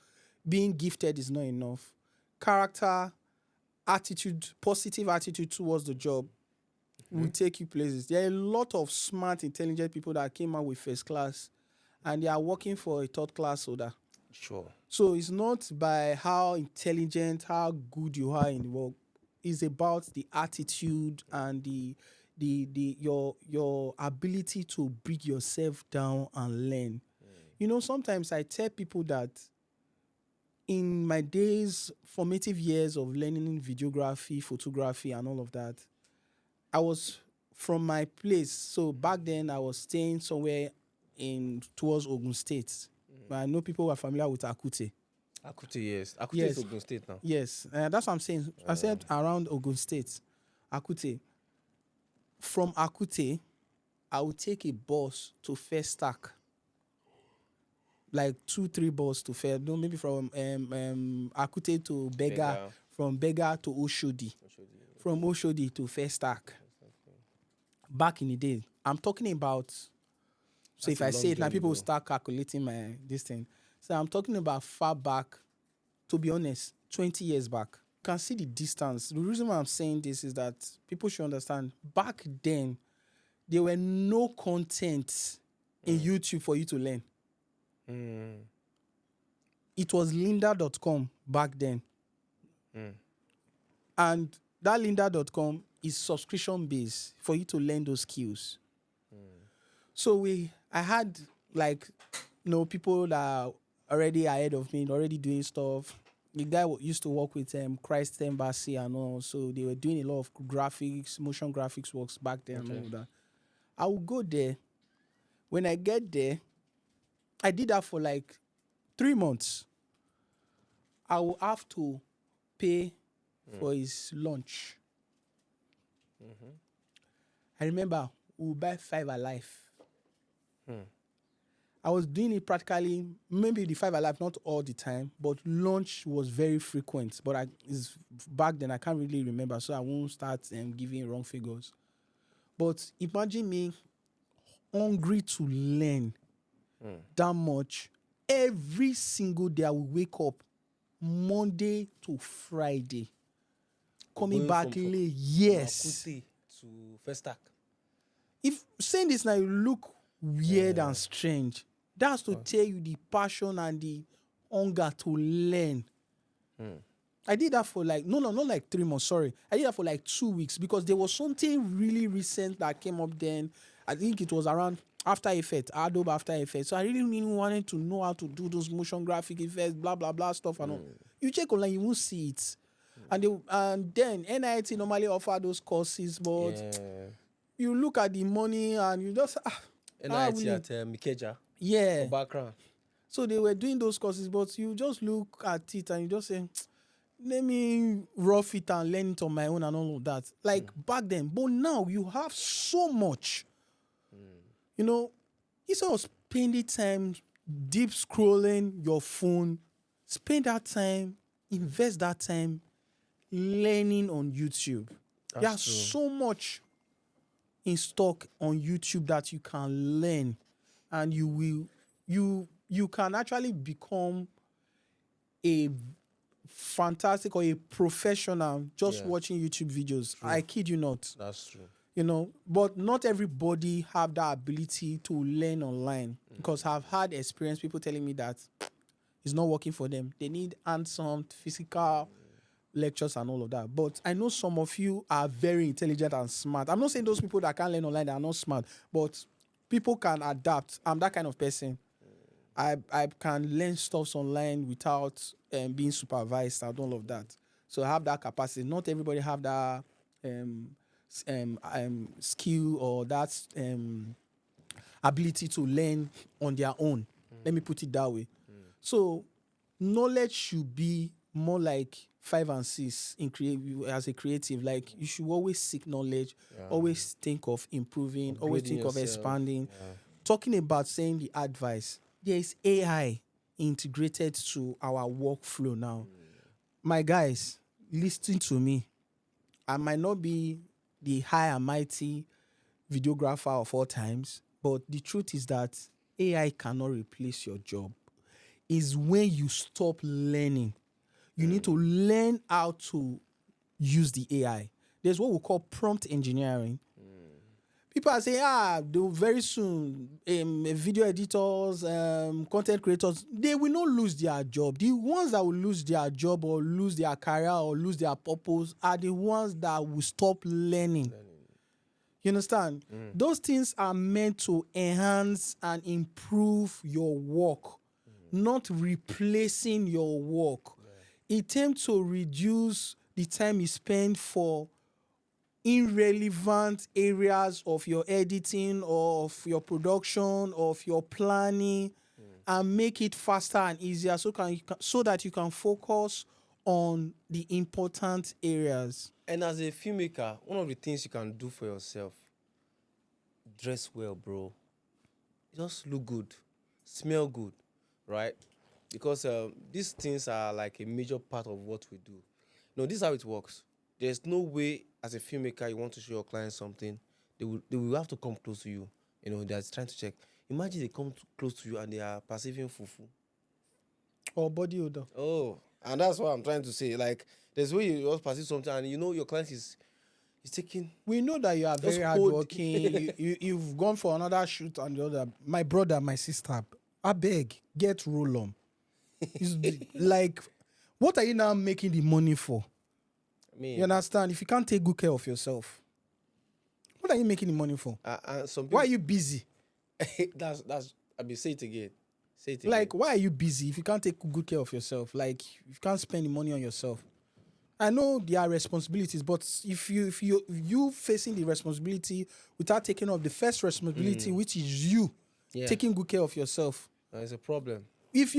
Being gifted is not enough. Character, attitude, positive attitude towards the job will take you places. There are a lot of smart, intelligent people that came out with first class and they are working for a third class holder. Sure. So it's not by how intelligent, how good you are in the work. It's about the attitude and your ability to break yourself down and learn. You know, sometimes I tell people that in my days, formative years of learning videography, photography, and all of that, I was from my place. So back then, I was staying somewhere in towards Ogun State. I know people who are familiar with Akute. Akute, yes. Akute is Yes, Ogun State now. yes, that's what I'm saying. I said around Ogun State, Akute. From Akute, I would take a bus to First Stack, like 2, 3 bus to Fair. No, maybe from Akute to Bega, Bega. from Bega to Oshodi, Oshodi. from Oshodi to First Stack. Back in the day, I'm talking about. So That's if a I long say it now, journey people will though. start calculating my this thing. So I'm talking about far back. To be honest, 20 years back. You can see the distance. The reason why I'm saying this is that people should understand. Back then, there were no content in YouTube for you to learn. Mm. It was lynda.com back then. And that lynda.com is subscription based for you to learn those skills. So I had like, people that are already ahead of me, already doing stuff. The guy used to work with Christ Embassy and all, so they were doing a lot of graphics, motion graphics works back then and all of that. I would go there. When I get there, I did that for like 3 months. I will have to pay for his lunch. I remember we would buy 5 alive. I was doing it practically, maybe the 5 alive, not all the time, but lunch was very frequent. But back then, I can't really remember, so I won't start giving wrong figures. But imagine me hungry to learn that much. Every single day, I will wake up Monday to Friday. Coming Going back from late, yes. Akute to First Stack. If saying this now, you look weird and strange. That's to tell you the passion and the hunger to learn. I did that for like, not like 3 months, sorry. I did that for like 2 weeks because there was something really recent that came up then. I think it was around After Effects, Adobe After Effects. So I really wanted to know how to do those motion graphic effects, blah, blah, blah stuff and all. You check online, you won't see it. And then NIT normally offer those courses, but you look at the money and you just, NIT at Mikeja yeah. for background. So they were doing those courses, but you just look at it and you just say, let me rough it and learn it on my own and all of that. Like back then. But now you have so much. Instead of spending time deep scrolling your phone, spend that time, invest that time learning on YouTube. That's There's true. so much in stock on YouTube that you can learn, and you can actually become a fantastic or a professional just watching YouTube videos. I kid you not. That's true. But not everybody have that ability to learn online because I've had experience people telling me that it's not working for them. They need hands-on physical lectures and all of that. But I know some of you are very intelligent and smart. I'm not saying those people that can't learn online, they are not smart, but people can adapt. I'm that kind of person. I can learn stuff online without being supervised and all of that. So I have that capacity. Not everybody have that skill or that ability to learn on their own. Let me put it that way. So knowledge should be more like 5 and 6 in as a creative. Like you should always seek knowledge, always think of improving, always Upgrading think of yourself. expanding. Yeah. Talking about saying the advice, there is AI integrated to our workflow now. My guys, listen to me. I might not be the high and mighty videographer of all times, but the truth is that AI cannot replace your job. Is when you stop learning. You need to learn how to use the AI. There's what we call prompt engineering. People are saying, they'll very soon, video editors, content creators, they will not lose their job. The ones that will lose their job or lose their career or lose their purpose are the ones that will stop learning. You understand? Those things are meant to enhance and improve your work, not replacing your work. It tends to reduce the time you spend for irrelevant areas of your editing, of your production, of your planning, and make it faster and easier so that you can focus on the important areas. And as a filmmaker, one of the things you can do for yourself, dress well, bro. Just look good, smell good, right? Because these things are like a major part of what we do. No, this is how it works. There's no way as a filmmaker you want to show your client something, they will have to come close to you. You know, they're trying to check. Imagine they come close to you and they are perceiving fufu. Or body odor. Oh, and that's what I'm trying to say. Like, there's way you just perceive something and you know your client is taking. We know that you are Just very hold- hardworking. You've gone for another shoot and the other. My brother, my sister, I beg, get roll on. It's like, what are you now making the money for? I mean, You understand? If you can't take good care of yourself, what are you making the money for? and some people. Why are you busy? that's. I mean, say it again. Say it again. Like, why are you busy if you can't take good care of yourself? Like, if you can't spend the money on yourself. I know there are responsibilities, but if you facing the responsibility without taking up the first responsibility, which is you taking good care of yourself, It's a problem. if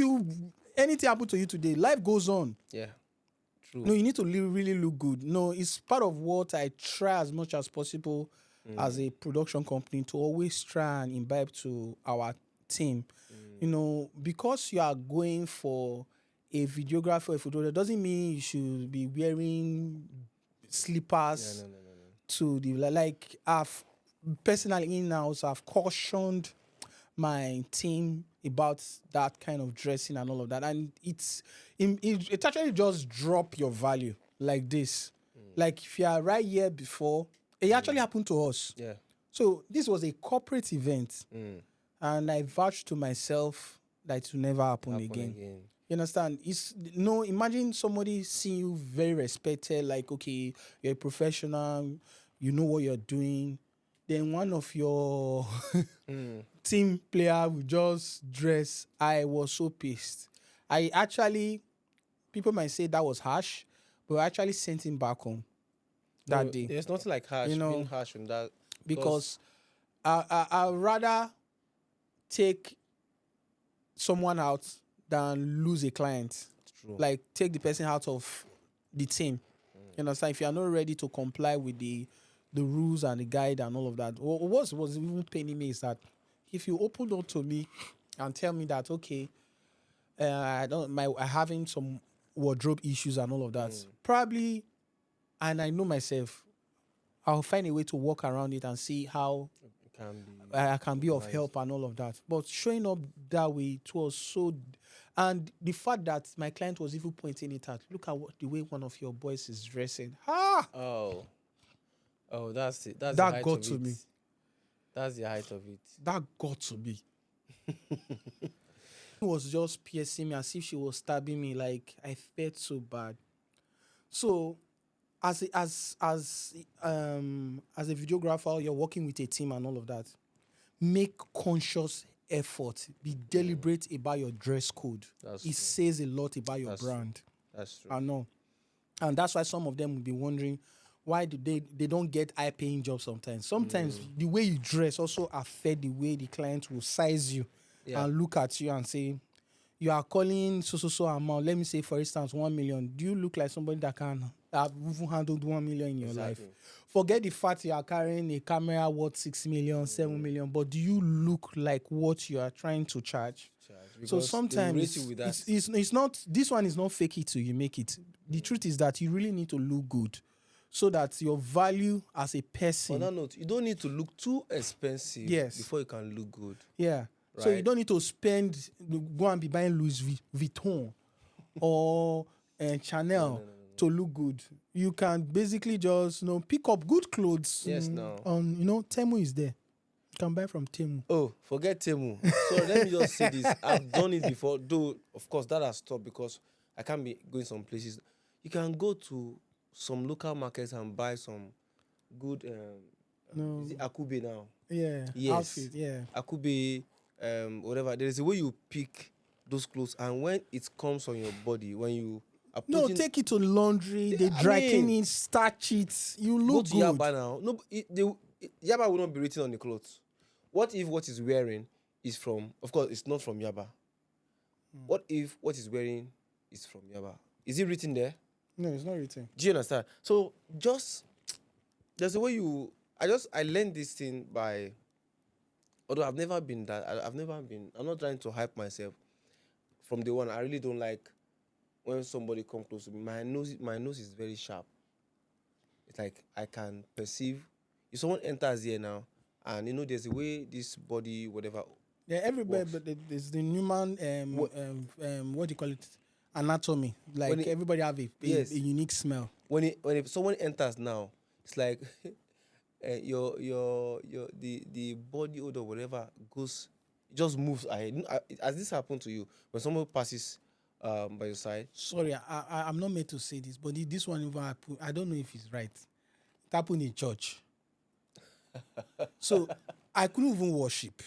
anything happen to you today, life goes on. Yeah, true. No, you need to really look good. No, it's part of what I try as much as possible as a production company to always try and imbibe to our team. You know, because you are going for a videographer or a photographer doesn't mean you should be wearing slippers No. to the like. I've personally in-house, I've cautioned my team about that kind of dressing and all of that, and it actually just drop your value like this. Like if you are right here before, it actually happened to us. Yeah. So this was a corporate event, and I vouched to myself that it will never happen again. You understand? Imagine somebody seeing you very respected, like, okay, you're a professional, you know what you're doing. Then one of your team player will just dress. I was so pissed. People might say that was harsh, but I actually sent him back home that day. There's nothing like harsh, being harsh on that. Because I'd rather take someone out than lose a client. True. Like, take the person out of the team. You understand? If you are not ready to comply with the rules and the guide and all of that. What was even paining me is that if you open up to me and tell me that, okay, I having some wardrobe issues and all of that, probably, and I know myself, I'll find a way to walk around it and see how I can be of help and all of that. But showing up that way, it was so. And the fact that my client was even pointing it out, look at the way one of your boys is dressing. Oh, that's it. That's That the height got of to it. me. That's the height of it. That got to me. It was just piercing me as if she was stabbing me. Like, I felt so bad. So, as a videographer, you're working with a team and all of that. Make conscious effort. Be deliberate about your dress code. It says a lot about your brand. That's true. I know. And that's why some of them will be wondering, why do they don't get high paying jobs sometimes. Sometimes the way you dress also affect the way the client will size you Yeah. and look at you and say, you are calling so amount. Let me say, for instance, 1 million. Do you look like somebody that can have even handled 1 million in your life? Exactly. Forget the fact you are carrying a camera worth 6 million, 7 million, but do you look like what you are trying to charge? Charge. So Because they will rate you sometimes with that. it's not, this one is not fake it till you make it. The truth is that you really need to look good so that your value as a On person. that note, you don't need to look too expensive Yes. before you can look good. Yeah. So you Right. don't need to go and be buying Louis Vuitton or Chanel to look good. You can basically just pick up good clothes. Yes, now. On Temu is there. You can buy from Temu. Oh, forget Temu. So let me just say this. I've done it before, though of course that has stopped because I can't be going some places. You can go to some local markets and buy some good No. is it Akube now? Yeah. Yes. Outfit. Yeah. Akube, whatever. There is a way you pick those clothes, and when it comes on your body, when you are No, putting, take it to laundry. They I dry clean mean, it, starch it. You go look to good. Yaba now. No, Yaba will not be written on the clothes. What if what he's wearing is from? Of course, it's not from Yaba. What if what he's wearing is from Yaba? Is it written there? No, it's not written. Do you understand? So just there's a way you. I learned this thing by. Although I've never been that. I've never been. I'm not trying to hype myself. From day one, I really don't like when somebody come close to me. My nose is very sharp. It's like I can perceive if someone enters here now, and there's a way this body, whatever. Yeah, everybody, Works. but there's the human what do you call it? Anatomy. When Like it- everybody have a yes. unique smell. When someone enters now, it's like your the body odor whatever goes, it just moves ahead. Has this happened to you when someone passes by your side? Sorry, I'm not made to say this, but this one even happened. I don't know if it's right. It happened in church. So I couldn't even worship.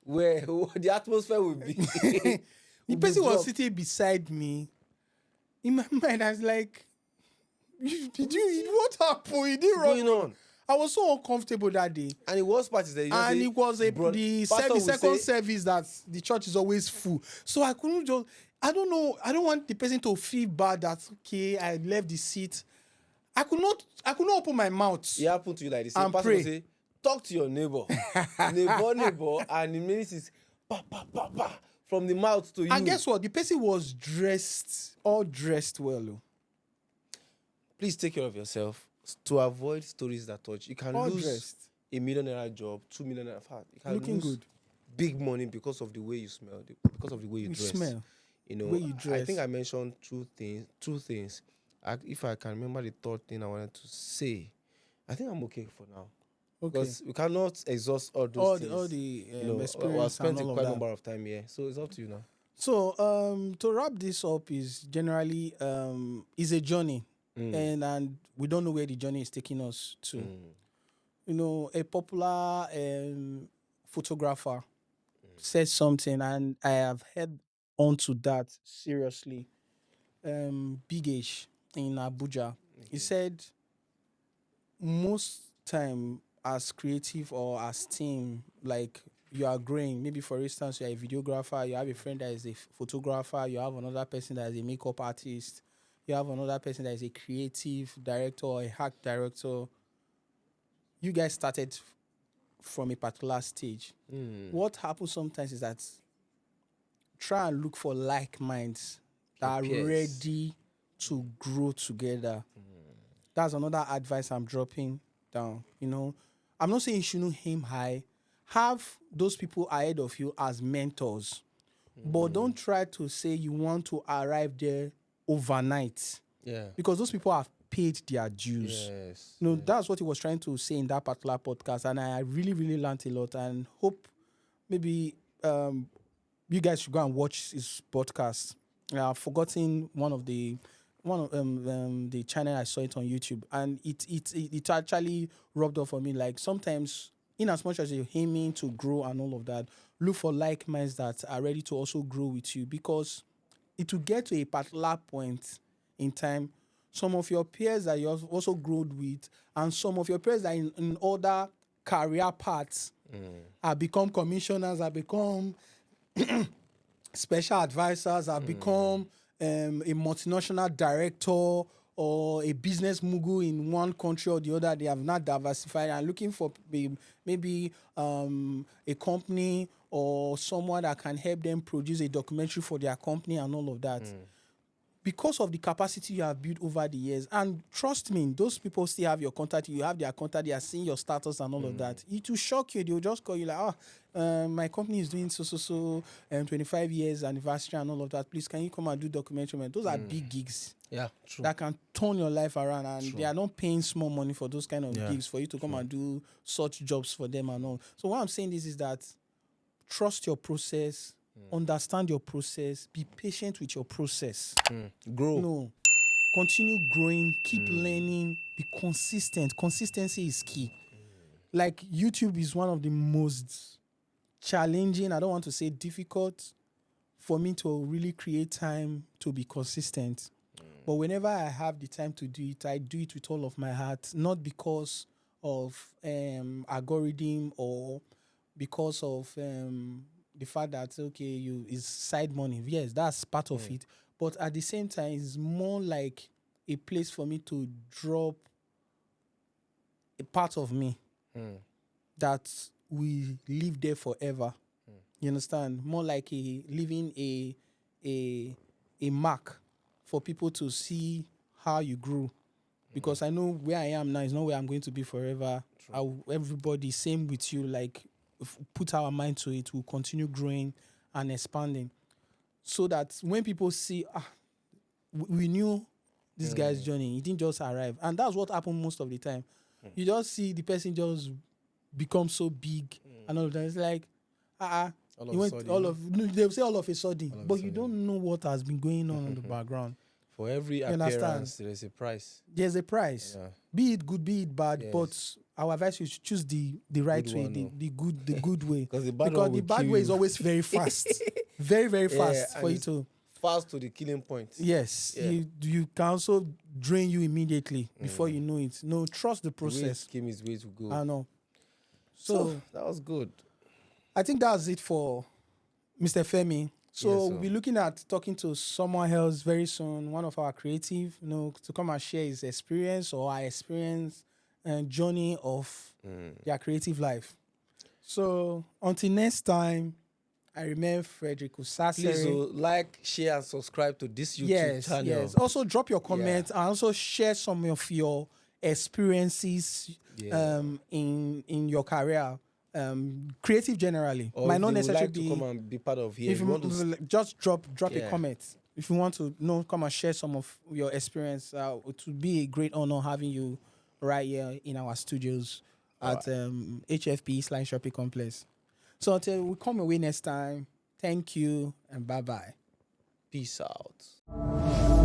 Where the atmosphere will be. The will be person was dropped. sitting beside me. In my mind, I was like, what happened? You did What's going wrong. on? I was so uncomfortable that day. And the worst part is that you just And say, it was the pastor will second say- service that the church is always full. So I couldn't just, I don't know, I don't want the person to feel bad that, okay, I left the seat. I could not open my mouth. It happened to you like this. And Pastor pray. will say, talk to your neighbor. neighbor, and the minute is pa, pa, pa, pa, from the mouth to you. And guess what? The person was all dressed well. Oh. Please take care of yourself to avoid stories that touch. You can All lose dressed. $1 million job, $2 million. You can Looking lose good. big money because of the way you smell, because of the way you You dress. smell. You way you I dress. think I mentioned two things. If I can remember the third thing I wanted to say, I think I'm okay for now. Okay. Because we cannot exhaust all those things. All the we experience spent and a all of quite that. number of time here, so it's up to you now. So to wrap this up is generally is a journey, and we don't know where the journey is taking us to. A popular photographer said something, and I have heard onto that seriously. Big H in Abuja, he said most time as creative or as team, like you are growing. Maybe for instance, you're a videographer, you have a friend that is a photographer, you have another person that is a makeup artist, you have another person that is a creative director or a hack director. You guys started from a particular stage. What happens sometimes is that try and look for like minds that are peers. ready to grow together. That's another advice I'm dropping down. I'm not saying you shouldn't aim high. Have those people ahead of you as mentors, but don't try to say you want to arrive there overnight, Yeah. because those people have paid their dues. Yes. That's what he was trying to say in that particular podcast, and I really, really learned a lot. And hope maybe you guys should go and watch his podcast. I've forgotten one of the channel I saw it on YouTube, and it actually rubbed off on me. Like sometimes, in as much as you're aiming to grow and all of that, look for like minds that are ready to also grow with you, because it will get to a particular point in time. some of your peers that you have also grown with, and some of your peers that in other career paths have become commissioners, have become special advisors, have become a multinational director or a business mogul in one country or the other. They have not diversified and looking for maybe a company or someone that can help them produce a documentary for their company and all of that. Because of the capacity you have built over the years, and trust me, those people still have your contact, you have their contact, they are seeing your status and all of that. It will shock you. They will just call you like, my company is doing so 25 years anniversary and all of that. Please, can you come and do documentary? Those are big gigs. Yeah, true. That can turn your life around, and they are not paying small money for those kind of gigs for you to come and do such jobs for them and all. So what I'm saying is that trust your process, understand your process, be patient with your process. Grow. No, continue growing, keep learning, be consistent. Consistency is key. Like YouTube is one of the most challenging, I don't want to say difficult, for me to really create time to be consistent. But whenever I have the time to do it, I do it with all of my heart, not because of algorithm or because of the fact that is side money. Yes, that's part of it. But at the same time, it's more like a place for me to drop a part of me that we live there forever. You understand? More like leaving a mark for people to see how you grew. Because I know where I am now is not where I'm going to be forever. Everybody, same with you, like put our mind to it, we'll continue growing and expanding. So that when people see, we knew this guy's journey, he didn't just arrive. And that's what happened most of the time. You just see the person just become so big and all of that. It's like, they'll say all of a sudden, but you don't know what has been going on in the background. For every appearance, there's a price. There's a price. Yeah. Be it good, be it bad, but our advice is to choose the right way, the good way. Because the bad way is always very fast. Very, very fast for you to... Fast to the killing point. Yes. Yeah. You can also drain you immediately before you know it. No, trust the process. The way is way to go. I know. So that was good. I think that's it for Mr. Femi. So we'll be looking at talking to someone else very soon, one of our creative, to come and share his experience or our experience and journey of their creative life. So until next time, I remain Frederick Usasere. Please like, share, and subscribe to this YouTube channel. Yes. Also drop your comments and also share some of your experiences in your career. Creative generally or might not necessarily like to come and be part of here. If you want to just drop a comment. If you want to come and share some of your experience, it would be a great honor having you right here in our studios at HFP / Shopping Complex. So until we come away next time, thank you and bye-bye. Peace out.